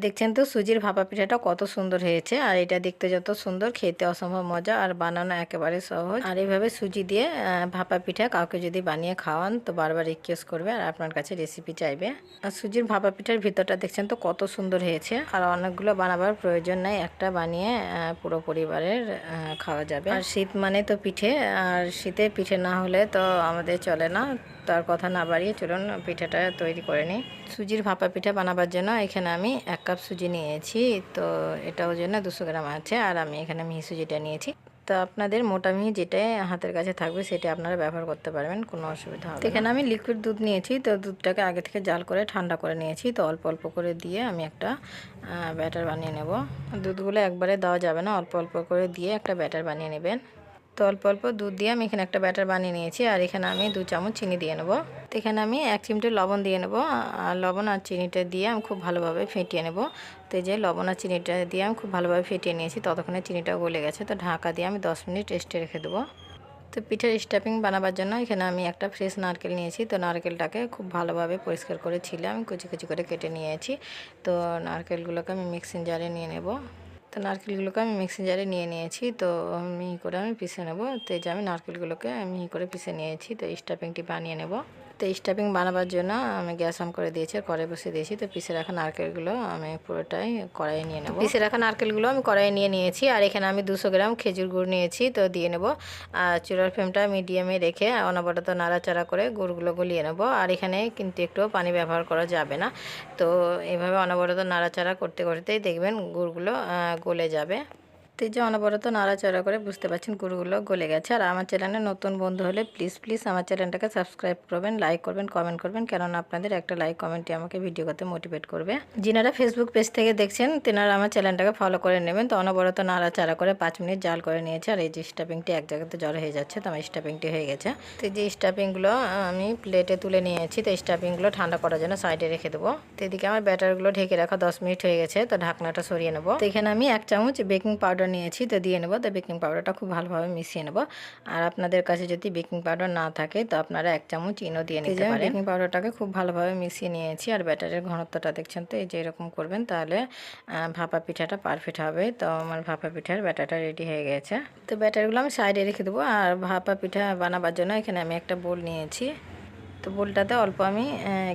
দেখছেন তো সুজির ভাপা পিঠাটা কত সুন্দর হয়েছে। আর এটা দেখতে যত সুন্দর, খেতে অসম্ভব মজা আর বানানো একেবারে সহজ। আর এইভাবে সুজি দিয়ে ভাপা পিঠা কাউকে যদি বানিয়ে খাওয়ান তো বারবার রিকোয়েস্ট করবে আর আপনার কাছে রেসিপি চাইবে। আর সুজির ভাপা পিঠার ভিতরটা দেখছেন তো কত সুন্দর হয়েছে। আর অনেকগুলো বানাবার প্রয়োজন নাই, একটা বানিয়ে পুরো পরিবারের খাওয়া যাবে। আর শীত মানে তো পিঠে, আর শীতে পিঠে না হলে তো আমাদের চলে না। তার কথা না বাড়িয়ে চলুন পিঠাটা তৈরি করে নিই। সুজির ভাপা পিঠা বানাবার জন্য এখানে আমি 1 কাপ সুজি নিয়েছি। তো এটা ওর জন্য 200 গ্রাম আছে। আর আমি এখানে মিহি সুজিটা নিয়েছি। তো আপনাদের মোটা মিহি যেটা হাতের কাছে থাকবে সেটা আপনারা ব্যবহার করতে পারবেন, কোনো অসুবিধা হবে না। এখানে আমি লিকুইড দুধ নিয়েছি। তো দুধটাকে আগে থেকে জাল করে ঠান্ডা করে নিয়েছি। তো অল্প অল্প করে দিয়ে আমি একটা ব্যাটার বানিয়ে নেব। দুধগুলো একবারে দেওয়া যাবে না, অল্প অল্প করে দিয়ে একটা ব্যাটার বানিয়ে নেবেন। তো অল্প অল্প দুধ দিয়ে আমি এখানে একটা ব্যাটার বানিয়ে নিয়েছি। আর এখানে আমি 2 চামচ চিনি দিয়ে নেব। তো এখানে আমি 1 চিমটে লবণ দিয়ে নেব। আর লবণ আর চিনিটা দিয়ে আমি খুব ভালোভাবে ফেটিয়ে নেব। তো এই যে লবণ আর চিনিটা দিয়ে আমি খুব ভালোভাবে ফেটিয়ে নিয়েছি, ততক্ষণে চিনিটা গলে গেছে। তো ঢাকা দিয়ে আমি 10 মিনিট রেস্টে রেখে দেবো। তো পিঠার স্টাফিং বানাবার জন্য এখানে আমি একটা ফ্রেশ নারকেল নিয়েছি। তো নারকেলটাকে খুব ভালোভাবে পরিষ্কার করে ছিলে আমি কুচি কুচি করে কেটে নিয়েছি। তো নারকেলগুলোকে আমি মিক্সিং জারে নিয়ে নেব। তো নারকেলগুলোকে আমি মিক্সিং জারে নিয়ে নিয়েছি। তো মিহি করে আমি পিষে নেব। তো এই যে আমি নারকেলগুলোকে মিহি করে পিষে নিয়েছি। তো স্টাফিংটি বানিয়ে নেব। তো স্টাফিং বানাবার জন্য আমি গ্যাস অন করে দিয়েছি আর কড়াই বসিয়ে দিয়েছি। তো পিষে রাখা নারকেলগুলো আমি পুরোটাই কড়াইয়ে নিয়ে নেব। পিষে রাখা নারকেলগুলো আমি কড়াইয়ে নিয়ে নিয়েছি। আর এখানে আমি 200 গ্রাম খেজুর গুড় নিয়েছি। তো দিয়ে নেব। আর চুলার ফ্লেমটা মিডিয়ামে রেখে অনবরত নাড়াচাড়া করে গুড়গুলো গলিয়ে নেব। আর এখানে কিন্তু একটুও পানি ব্যবহার করা যাবে না। তো এভাবে অনবরত নাড়াচাড়া করতে করতেই দেখবেন গুড়গুলো গলে যাবে। তো এই যে অনবরত নাড়াচাড়া করে বুঝতে পারছেন গুড়গুলো গলে গেছে। আর আমার চ্যানেলে নতুন বন্ধু হলে প্লিজ আমার চ্যানেলটাকে সাবস্ক্রাইব করবেন, লাইক করবেন, কমেন্ট করবেন, কেননা আপনাদের একটা লাইক কমেন্টই আমাকে ভিডিও করতে মোটিভেট করবে। যিনারা ফেসবুক পেজ থেকে দেখছেন তেনারা আমার চ্যানেলটাকে ফলো করে নেবেন। তো অনবরত নাড়াচাড়া করে 5 মিনিট জাল করে নিয়েছে। আর এই যে স্টাফিংটি এক জায়গাতে জড়ো হয়ে যাচ্ছে, তো আমার স্টাফিংটি হয়ে গেছে। তো এই যে স্টাফিংগুলো আমি প্লেটে তুলে নিয়েছি। তো স্টাফিংগুলো ঠান্ডা করার জন্য সাইডে রেখে দেবো। তো এদিকে আমার ব্যাটারগুলো ঢেকে রাখা 10 মিনিট হয়ে গেছে। তো ঢাকনাটা সরিয়ে নেব। তো এখানে আমি 1 চামচ বেকিং পাউডার নিয়েছি। তো দিয়ে নেব। তো বেকিং পাউডারটা খুব ভালোভাবে মিশিয়ে নেব। আর আপনাদের কাছে যদি বেকিং পাউডার না থাকে তো আপনারা 1 চামচ ইনো দিয়ে নিতে পারেন। বেকিং পাউডারটাকে খুব ভালোভাবে মিশিয়ে নিয়েছি। আর ব্যাটারের ঘনত্বটা দেখছেন তো এই যে এরকম করবেন, তাহলে ভাপা পিঠাটা পারফেক্ট হবে। তো আমার ভাপা পিঠার ব্যাটারটা রেডি হয়ে গেছে। তো ব্যাটারগুলো আমি সাইডে রেখে দেবো। আর ভাপা পিঠা বানাবার জন্য এখানে আমি একটা বোল নিয়েছি। তো বোলটাতে অল্প আমি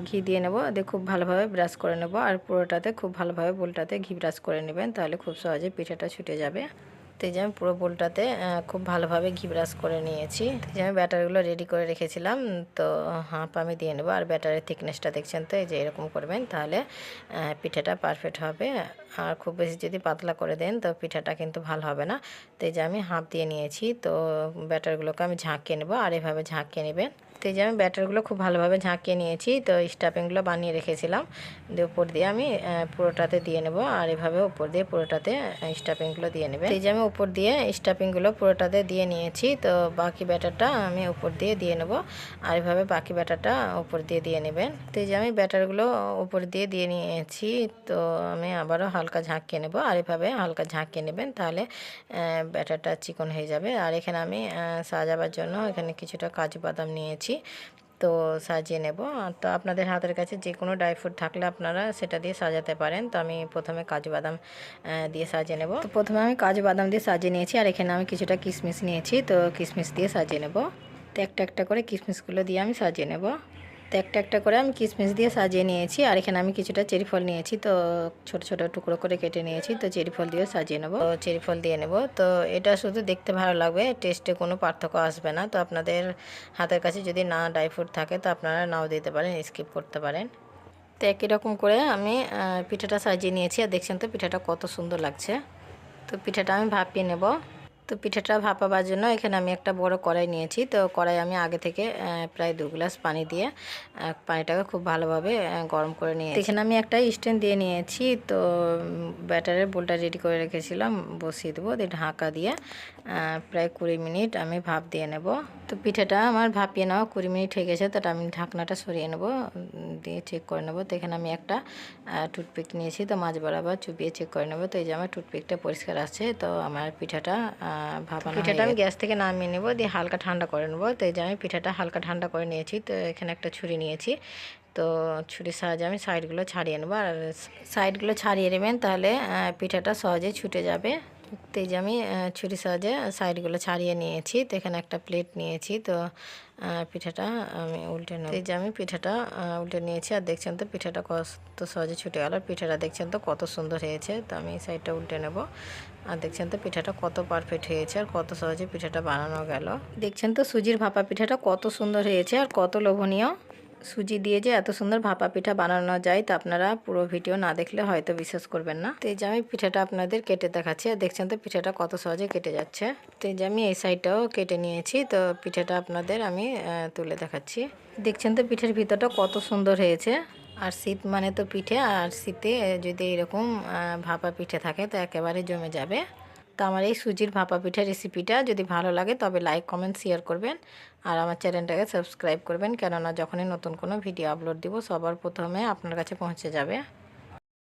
ঘি দিয়ে নেব, দিয়ে খুব ভালোভাবে ব্রাশ করে নেব। আর পুরোটাতে খুব ভালোভাবে বোলটাতে ঘি ব্রাশ করে নেবেন, তাহলে খুব সহজে পিঠাটা ছুটে যাবে। তো এই যে আমি পুরো বোলটাতে খুব ভালোভাবে ঘি ব্রাশ করে নিয়েছি। তো যে আমি ব্যাটারগুলো রেডি করে রেখেছিলাম, তো হাফ আমি দিয়ে নেব। আর ব্যাটারের থিকনেসটা দেখছেন তো এই যে এরকম করবেন, তাহলে পিঠাটা পারফেক্ট হবে। আর খুব বেশি যদি পাতলা করে দেন তো পিঠাটা কিন্তু ভালো হবে না। তো এই যে আমি হাফ দিয়ে নিয়েছি। তো ব্যাটারগুলোকে আমি ঝাঁকিয়ে নেব। আর এভাবে ঝাঁকিয়ে নেবেন। তো এই যে আমি ব্যাটারগুলো খুব ভালোভাবে ঝাঁকিয়ে নিয়েছি। তো স্টাফিংগুলো বানিয়ে রেখেছিলাম, দিয়ে উপর দিয়ে আমি পুরোটাতে দিয়ে নেব। আর এভাবে উপর দিয়ে পুরোটাতে স্টাফিংগুলো দিয়ে নেবে। এই যে আমি উপর দিয়ে স্টাফিংগুলো পুরোটাতে দিয়ে নিয়েছি। তো বাকি ব্যাটারটা আমি উপর দিয়ে দিয়ে নেব। আর এভাবে বাকি ব্যাটারটা উপর দিয়ে দিয়ে নেবেন। তো এই যে আমি ব্যাটারগুলো উপর দিয়ে দিয়ে নিয়েছি। তো আমি আবারও হালকা ঝাঁকিয়ে নেব। আর এভাবে হালকা ঝাঁকিয়ে নেবেন, তাহলে ব্যাটারটা চিকন হয়ে যাবে। আর এখানে আমি সাজাবার জন্য এখানে কিছুটা কাজু বাদাম নিয়েছি। তো সাজিয়ে নেব। তো আপনাদের হাতের কাছে যে কোনো ড্রাই ফ্রুট থাকলে আপনারা সেটা দিয়ে সাজাতে পারেন। তো আমি প্রথমে কাজু বাদাম দিয়ে সাজিয়ে নেব। তো প্রথমে আমি কাজু বাদাম দিয়ে সাজিয়ে নিয়েছি। আর এখানে আমি কিছুটা কিশমিশ নিয়েছি। তো কিশমিশ দিয়ে সাজিয়ে নেব। তো একটা একটা করে কিশমিশগুলো দিয়ে আমি সাজিয়ে নেব। তো একটা একটা করে আমি কিশমিশ দিয়ে সাজিয়ে নিয়েছি। আর এখানে আমি কিছুটা চেরি ফল নিয়েছি। তো ছোট ছোট টুকরো করে কেটে নিয়েছি। তো চেরি ফল দিয়ে সাজিয়ে নেব। তো চেরি ফল দিয়ে নেব। তো এটা শুধু দেখতে ভালো লাগবে, টেস্টে কোনো পার্থক্য আসবে না। তো আপনাদের হাতের কাছে যদি না ড্রাই ফ্রুট থাকে তো আপনারা নাও দিতে পারেন, স্কিপ করতে পারেন। তো একই রকম করে আমি পিঠাটা সাজিয়ে নিয়েছি। আর দেখছেন তো পিঠাটা কত সুন্দর লাগছে। তো পিঠাটা আমি ভাপিয়ে নেব। তো পিঠাটা ভাপাবার জন্য এখানে আমি একটা বড় কড়াই নিয়েছি। তো কড়াই আমি আগে থেকে প্রায় 2 গ্লাস পানি দিয়ে পানিটাকে খুব ভালোভাবে গরম করে নিয়েছি। এখানে আমি একটা স্ট্যান্ড দিয়ে নিয়েছি। তো ব্যাটারের বোলটা রেডি করে রেখেছিলাম, বসিয়ে দেবো। দিয়ে ঢাকা দিয়ে প্রায় 20 মিনিট আমি ভাপ দিয়ে নেব। তো পিঠাটা আমার ভাপিয়ে নেওয়া 20 মিনিট হয়ে গেছে। তো আমি ঢাকনাটা সরিয়ে নেব, দিয়ে চেক করে নেব। তো এখানে আমি একটা টুথপিক নিয়েছি। তো মাঝ বরাবর চুপিয়ে চেক করে নেব। তো এই যে আমার টুথপিকটা পরিষ্কার আছে। তো আমার পিঠাটা পিঠাটা আমি গ্যাস থেকে নামিয়ে নেব, দিয়ে হালকা ঠান্ডা করে নেব। তো এই যে আমি পিঠাটা হালকা ঠান্ডা করে নিয়েছি। তো এখানে একটা ছুরি নিয়েছি। তো ছুরির সাহায্যে আমি সাইডগুলো ছাড়িয়ে নেবো, আর সাইডগুলো ছাড়িয়ে নেবেন, তাহলে পিঠাটা সহজেই ছুটে যাবে। তো এই যে আমি ছুরির সাহায্যে সাইডগুলো ছাড়িয়ে নিয়েছি। তো এখানে একটা প্লেট নিয়েছি। তো পিঠাটা আমি উল্টে নেব। এই যে আমি পিঠাটা উল্টে নিয়েছি, আর দেখছেন তো পিঠাটা কত সহজে ছুটে গেল। পিঠাটা দেখছেন তো কত সুন্দর হয়েছে। তো আমি এই সাইডটা উল্টে নেব, আর দেখছেন তো পিঠাটা কত পারফেক্ট হয়েছে, আর কত সহজে পিঠাটা বানানো গেল। দেখছেন তো সুজির ভাপা পিঠাটা কত সুন্দর হয়েছে আর কত লোভনীয়। সুজি দিয়ে যে এত সুন্দর ভাপা পিঠা বানানো যায়, তা আপনারা পুরো ভিডিও না দেখলে হয়তো বিশ্বাস করবেন না। তো এই যে আমি পিঠাটা আপনাদের কেটে দেখাচ্ছি, আর দেখছেন তো পিঠাটা কত সহজে কেটে যাচ্ছে। তো এই যে আমি এই সাইডটাও কেটে নিয়েছি। তো পিঠাটা আপনাদের আমি তুলে দেখাচ্ছি। দেখছেন তো পিঠের ভিতরটা কত সুন্দর হয়েছে। আর শীত মানে তো পিঠে, আর শীতে যদি এরকম ভাপা পিঠে থাকে তো একেবারে জমে যাবে। তো আমার এই সুজির ভাপা পিঠা রেসিপিটা যদি ভালো লাগে তবে লাইক কমেন্ট শেয়ার করবেন, আর আমার চ্যানেলটাকে সাবস্ক্রাইব করবেন, কেননা যখনই নতুন কোনো ভিডিও আপলোড দিব সবার প্রথমে আপনার কাছে পৌঁছে যাবে।